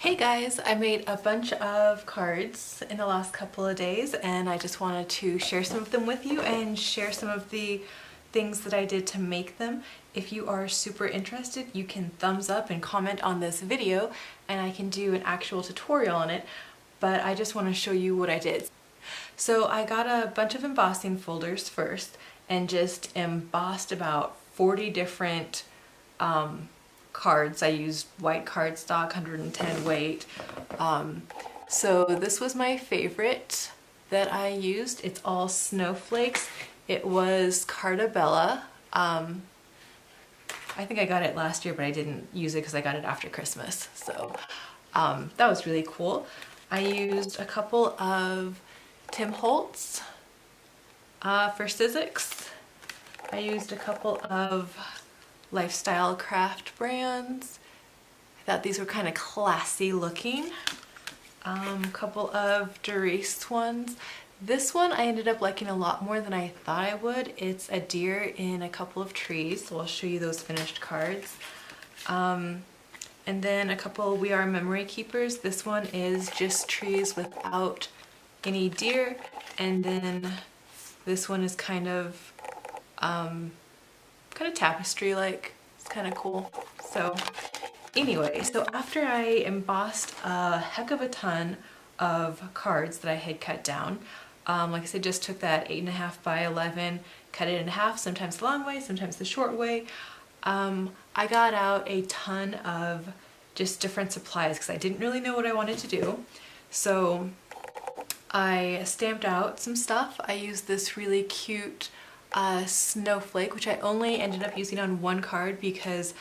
Hey guys, I made a bunch of cards in the last couple of days and I just wanted to share some of them with you and share some of the things that I did to make them. If you are super interested, you can thumbs up and comment on this video and I can do an actual tutorial on it, but I just want to show you what I did. So I got a bunch of embossing folders first and just embossed about 40 different cards. I used white cardstock, 110 weight. So this was my favorite that I used. It's all snowflakes. It was Carta Bella. I think I got it last year, but I didn't use it because I got it after Christmas. So that was really cool. I used a couple of Tim Holtz for Sizzix. I used a couple of Lifestyle Craft brands. I thought these were kind of classy looking. A couple of Darice ones. This one I ended up liking a lot more than I thought I would. It's a deer in a couple of trees, so I'll show you those finished cards. And then a couple We Are Memory Keepers. This one is just trees without any deer, and then this one is kind of tapestry like. It's kind of cool. So anyway, so after I embossed a heck of a ton of cards that I had cut down, like I said, just took that 8.5 by 11, cut it in half, sometimes the long way, sometimes the short way. I got out a ton of just different supplies because I didn't really know what I wanted to do. So I stamped out some stuff. I used this really cute snowflake, which I only ended up using on one card because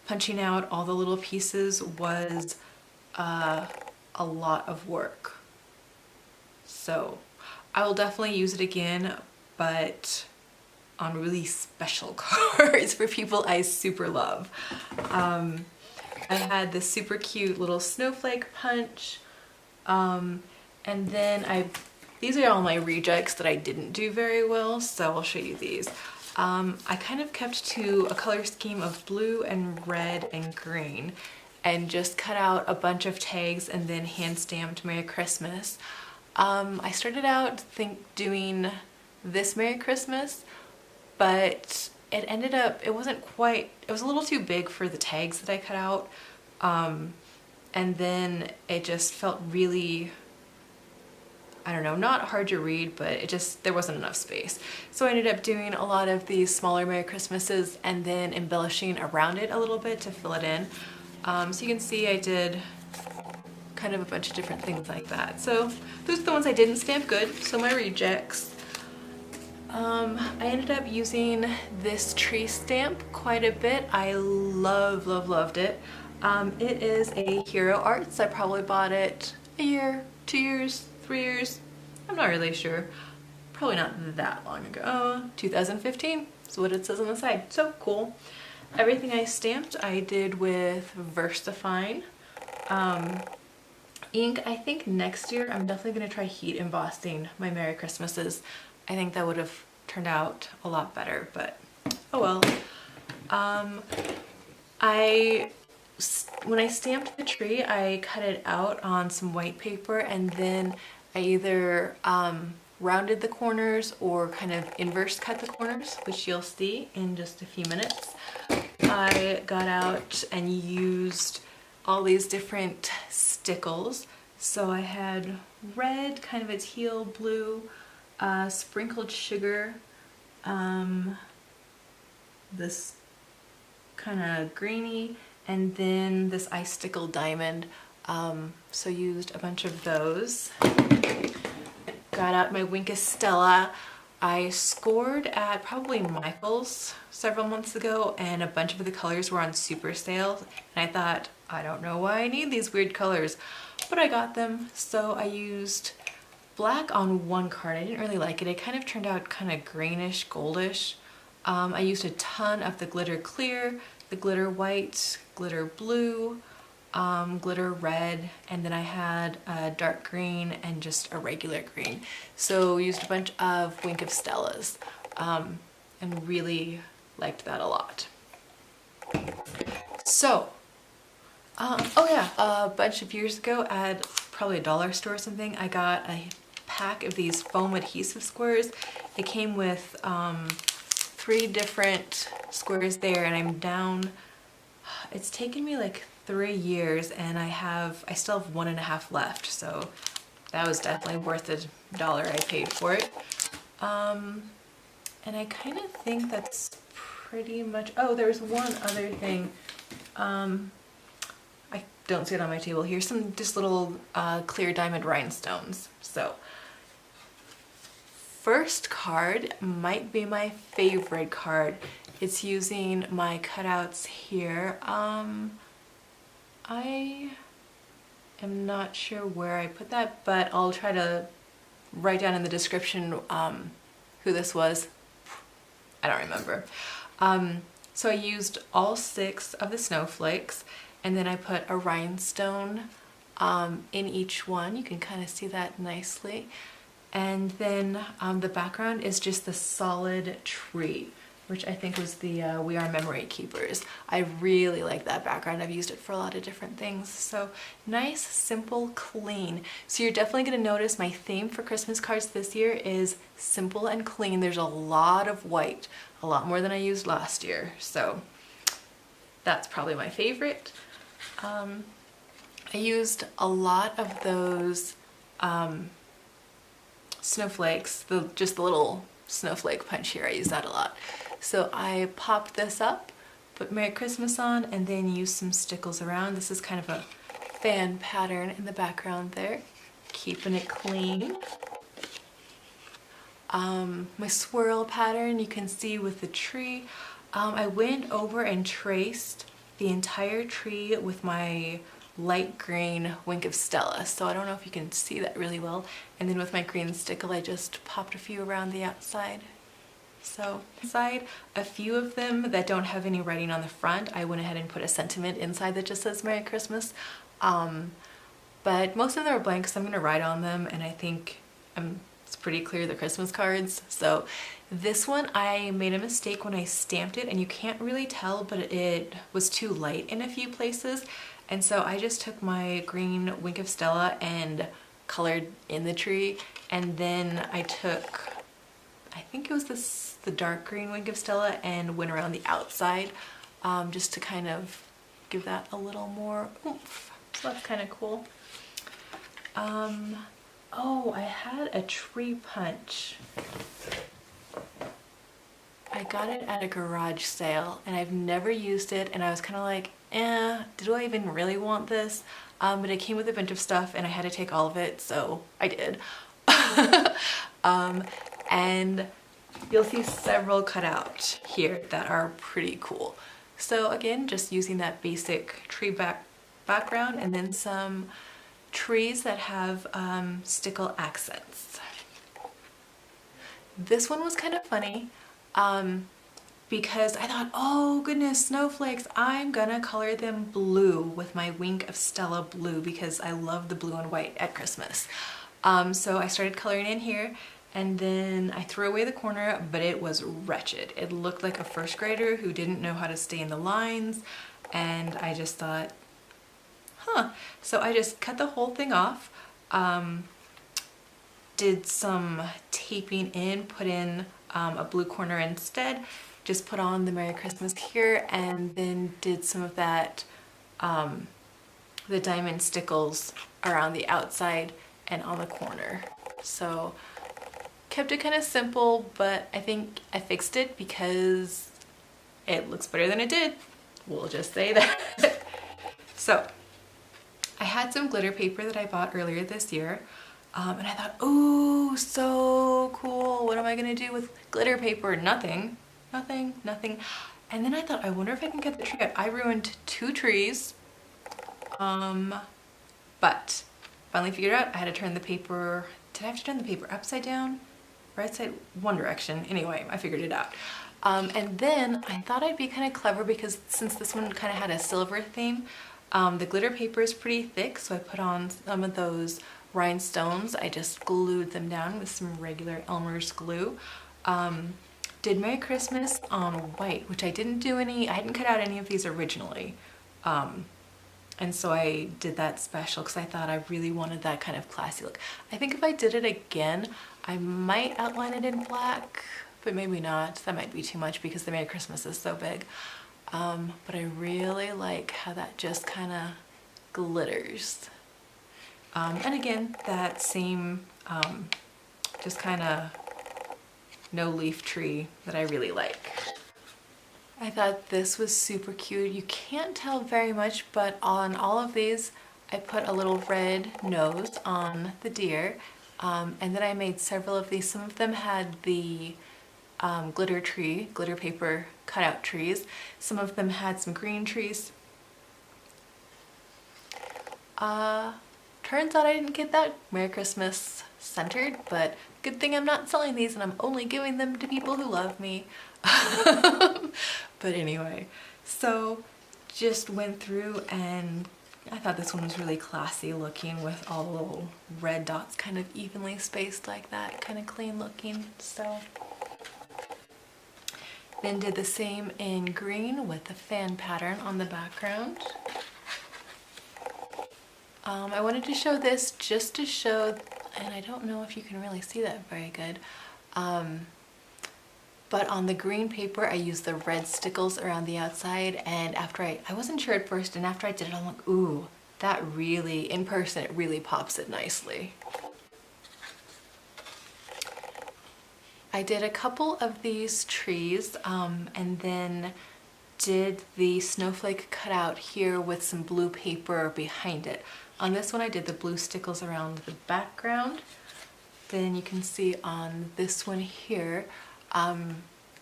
punching out all the little pieces was a lot of work. So I will definitely use it again, but on really special cards for people I super love. I had this super cute little snowflake punch, and then these are all my rejects that I didn't do very well, so I'll show you these. I kind of kept to a color scheme of blue and red and green and just cut out a bunch of tags and then hand stamped Merry Christmas. I started out doing this Merry Christmas, but it ended up, it was a little too big for the tags that I cut out. And then it just felt really, I don't know, not hard to read, but there wasn't enough space. So I ended up doing a lot of these smaller Merry Christmases and then embellishing around it a little bit to fill it in. So you can see I did kind of a bunch of different things like that. So those are the ones I didn't stamp good, so my rejects. I ended up using this tree stamp quite a bit. I loved it. It is a Hero Arts. I probably bought it a year, 2 years, 3 years, I'm not really sure. Probably not that long ago. 2015 is what it says on the side. So cool. Everything I stamped I did with VersaFine ink. I think next year I'm definitely going to try heat embossing my Merry Christmases. I think that would have turned out a lot better, but oh well. When I stamped the tree, I cut it out on some white paper and then I either rounded the corners or kind of inverse cut the corners, which you'll see in just a few minutes. I got out and used all these different stickles. So I had red, kind of a teal blue, sprinkled sugar, this kind of greeny, and then this icicle diamond. So used a bunch of those. Got out my Wink of Stella. I scored at probably Michael's several months ago and a bunch of the colors were on super sale and I thought, I don't know why I need these weird colors, but I got them. So I used black on one card. I didn't really like it. It kind of turned out kind of greenish, goldish. I used a ton of the glitter clear, the glitter white, glitter blue, glitter red, and then I had a dark green and just a regular green. So used a bunch of Wink of Stellas and really liked that a lot. So Oh yeah, a bunch of years ago at probably a dollar store or something, I got a pack of these foam adhesive squares. It came with 3 different squares there, and I'm down, it's taken me like 3 years, and I still have 1.5 left, so that was definitely worth the dollar I paid for it. And I kind of think that's pretty much, oh, there's one other thing. I don't see it on my table here. Some just little clear diamond rhinestones. So first card might be my favorite card. It's using my cutouts here. I am not sure where I put that, but I'll try to write down in the description who this was. I don't remember. So I used all 6 of the snowflakes, and then I put a rhinestone in each one. You can kind of see that nicely. And then the background is just the solid tree, which I think was the We Are Memory Keepers. I really like that background. I've used it for a lot of different things. So nice, simple, clean. So you're definitely gonna notice my theme for Christmas cards this year is simple and clean. There's a lot of white, a lot more than I used last year. So that's probably my favorite. I used a lot of those snowflakes, just the little snowflake punch here. I use that a lot. So I popped this up, put Merry Christmas on, and then used some stickles around. This is kind of a fan pattern in the background there, keeping it clean. My swirl pattern you can see with the tree. I went over and traced the entire tree with my light green Wink of Stella, so I don't know if you can see that really well. And then with my green stickle I just popped a few around the outside. So inside, a few of them that don't have any writing on the front, I went ahead and put a sentiment inside that just says Merry Christmas. But most of them are blank, so I'm gonna write on them, and I think it's pretty clear the Christmas cards. So this one I made a mistake when I stamped it, and you can't really tell, but it was too light in a few places. And so I just took my green Wink of Stella and colored in the tree, and then I took, I think it was the dark green Wink of Stella, and went around the outside just to kind of give that a little more oomph. So that's kind of cool. Oh, I had a tree punch. I got it at a garage sale, and I've never used it, and I was kind of like, do I even really want this? But it came with a bunch of stuff, and I had to take all of it, so I did. And you'll see several cut out here that are pretty cool. So again, just using that basic tree background, and then some trees that have stickle accents. This one was kind of funny because I thought, oh goodness, snowflakes, I'm gonna color them blue with my Wink of Stella blue because I love the blue and white at Christmas. So I started coloring in here, and then I threw away the corner, but it was wretched. It looked like a first grader who didn't know how to stay in the lines, and I just thought, huh. So I just cut the whole thing off, did some taping in, put in a blue corner instead, just put on the Merry Christmas here, and then did some of that, the diamond stickles around the outside and on the corner. So kept it kind of simple, but I think I fixed it because it looks better than it did. We'll just say that. So I had some glitter paper that I bought earlier this year, and I thought, ooh, so cool. What am I gonna do with glitter paper? Nothing. And then I thought, I wonder if I can get the tree out. I ruined 2 trees, but finally figured out I had to turn the paper, did I have to turn the paper upside down? Right side, one direction. Anyway, I figured it out. And then I thought I'd be kind of clever because since this one kind of had a silver theme, the glitter paper is pretty thick, so I put on some of those rhinestones. I just glued them down with some regular Elmer's glue. Did Merry Christmas on white, which I didn't do any, I hadn't cut out any of these originally. And so I did that special because I thought I really wanted that kind of classy look. I think if I did it again, I might outline it in black, but maybe not. That might be too much because the Merry Christmas is so big. But I really like how that just kind of glitters. And again, that same just kind of no leaf tree that I really like. I thought this was super cute. You can't tell very much, but on all of these, I put a little red nose on the deer. And then I made several of these. Some of them had the glitter paper cutout trees. Some of them had some green trees. Turns out I didn't get that Merry Christmas centered, but good thing I'm not selling these and I'm only giving them to people who love me. But anyway, so just went through and I thought this one was really classy looking with all the little red dots kind of evenly spaced like that, kind of clean looking. So then did the same in green with the fan pattern on the background. I wanted to show this just to show, and I don't know if you can really see that very good, but on the green paper I used the red stickles around the outside, and after I wasn't sure at first, and after I did it I'm like, ooh, that really, in person, it really pops it nicely. I did a couple of these trees and then did the snowflake cutout here with some blue paper behind it. On this one I did the blue stickles around the background. Then you can see on this one here,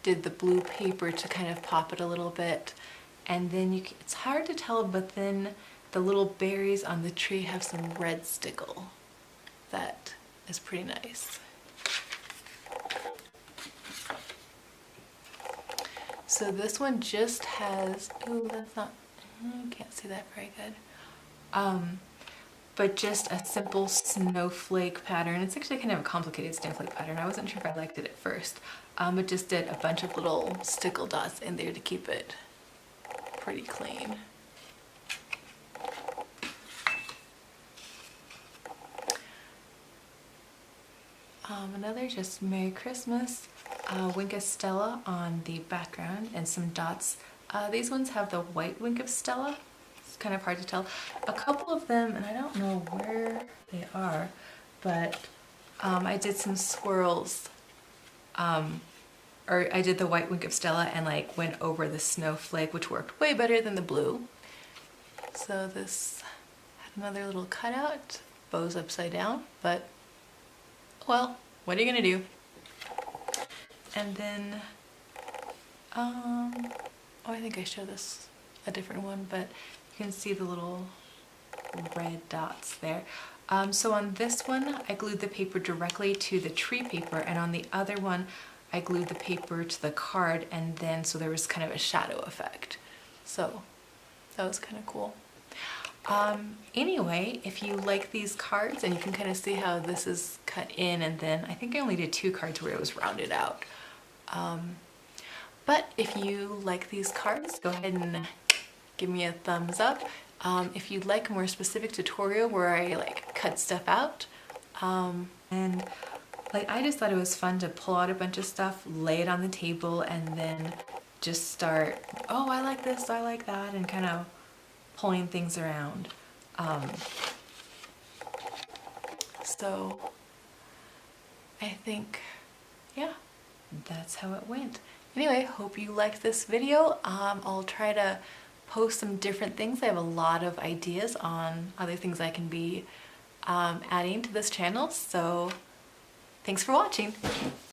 did the blue paper to kind of pop it a little bit. And then it's hard to tell, but then the little berries on the tree have some red stickle. That is pretty nice. So this one just has, ooh, that's not, you can't see that very good. But just a simple snowflake pattern. It's actually kind of a complicated snowflake pattern. I wasn't sure if I liked it at first, but just did a bunch of little stickle dots in there to keep it pretty clean. Another just Merry Christmas. Wink of Stella on the background and some dots. These ones have the white Wink of Stella. It's kind of hard to tell. A couple of them, and I don't know where they are, but I did some swirls, or I did the white Wink of Stella and like went over the snowflake, which worked way better than the blue. So this had another little cutout, bows upside down, but well, what are you gonna do? And then, oh, I think I showed this a different one, but you can see the little red dots there. So on this one, I glued the paper directly to the tree paper, and on the other one, I glued the paper to the card, and then so there was kind of a shadow effect. So that was kind of cool. Anyway, if you like these cards, and you can kind of see how this is cut in, and then I think I only did 2 cards where it was rounded out. But if you like these cards, go ahead and give me a thumbs up. If you'd like a more specific tutorial where I like cut stuff out, and like I just thought it was fun to pull out a bunch of stuff, lay it on the table, and then just start, oh, I like this, I like that, and kind of pulling things around. So I think, yeah, that's how it went. Anyway, hope you liked this video. I'll try to post some different things. I have a lot of ideas on other things I can be adding to this channel, so thanks for watching.